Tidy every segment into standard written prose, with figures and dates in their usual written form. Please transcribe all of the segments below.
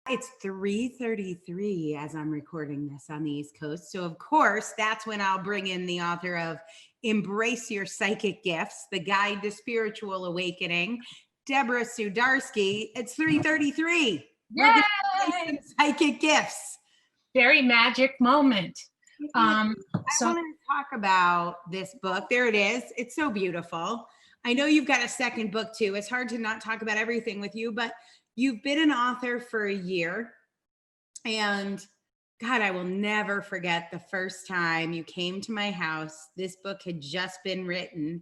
It's 3:33 as I'm recording this on the East Coast. So, of course, that's when I'll bring in the author of Embrace Your Psychic Gifts, The Guide to Spiritual Awakening, Deborah Sudarsky. It's 3:33. We're going to embrace Yay! some psychic gifts. Very magic moment. I So want to talk about this book. There it is. It's so beautiful. I know you've got a second book too. It's hard to not talk about everything with you, but you've been an author for a year. And God, I will never forget the first time you came to my house. This book had just been written,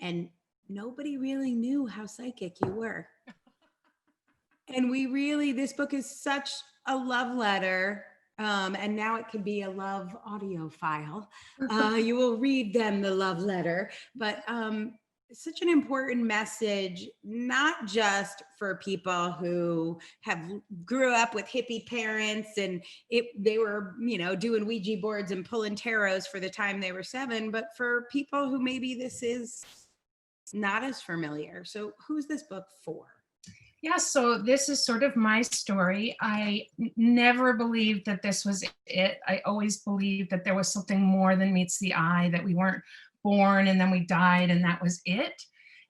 and nobody really knew how psychic you were. And this book is such a love letter. And now it could be a love audio file. You will read them the love letter, but it's such an important message, not just for people who have grew up with hippie parents and they were, doing Ouija boards and pulling tarots for the time they were 7, but for people who maybe this is not as familiar. So who's this book for? yeah, so this is sort of my story. I never believed that this was it. I always believed that there was something more than meets the eye, that we weren't born and then we died and that was it.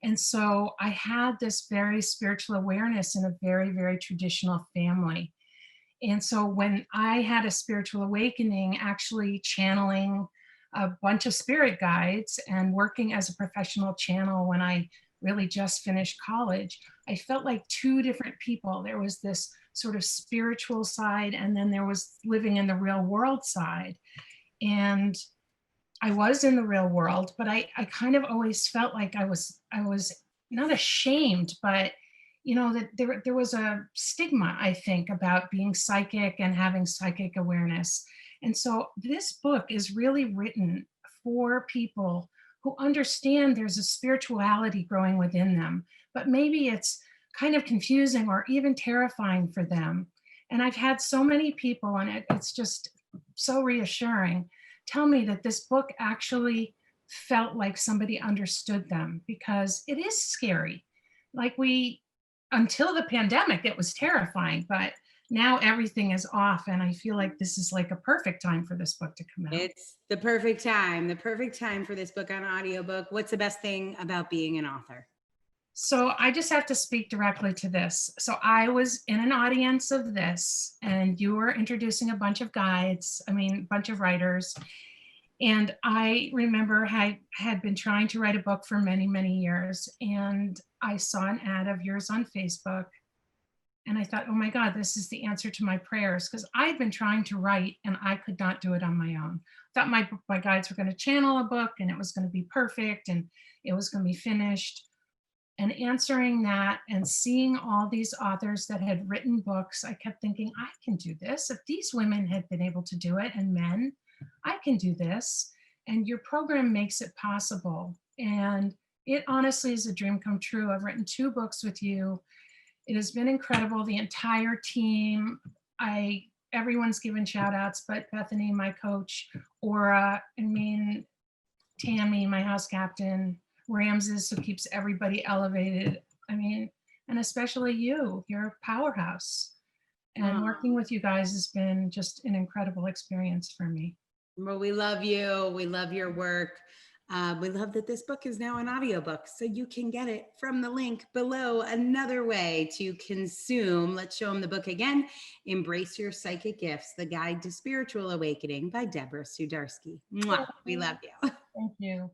And so I had this very spiritual awareness in a very, very traditional family. And so when I had a spiritual awakening, actually channeling a bunch of spirit guides and working as a professional channel when I really just finished college, I felt like two different people. There was this sort of spiritual side, and then there was living in the real world side. And I was in the real world, but I kind of always felt like I was not ashamed, but that there was a stigma, I think, about being psychic and having psychic awareness. And so this book is really written for people who understand there's a spirituality growing within them, but maybe it's kind of confusing or even terrifying for them. And I've had so many people, and it's just so reassuring, tell me that this book actually felt like somebody understood them, because it is scary. Like until the pandemic, it was terrifying, but now everything is off. And I feel like this is like a perfect time for this book to come out. It's the perfect time for this book on audiobook. What's the best thing about being an author? So I just have to speak directly to this. So I was in an audience of this, and you were introducing a bunch of guides, a bunch of writers. And I remember I had been trying to write a book for many, many years. And I saw an ad of yours on Facebook. And I thought, oh my God, this is the answer to my prayers. Because I'd been trying to write and I could not do it on my own. I thought my guides were going to channel a book and it was going to be perfect and it was going to be finished. And answering that and seeing all these authors that had written books, I kept thinking, I can do this. If these women had been able to do it, and men, I can do this. And your program makes it possible. And it honestly is a dream come true. I've written 2 books with you. It has been incredible. The entire team, everyone's given shout outs, but Bethany, my coach, Aura, Tammy, my house captain, Ramses, who keeps everybody elevated. And especially you, you're a powerhouse. And working with you guys has been just an incredible experience for me. Well, we love you. We love your work. We love that this book is now an audiobook, so you can get it from the link below. Another way to consume, let's show them the book again, Embrace Your Psychic Gifts, The Guide to Spiritual Awakening by Deborah Sudarsky. Mwah. We love you. Thank you.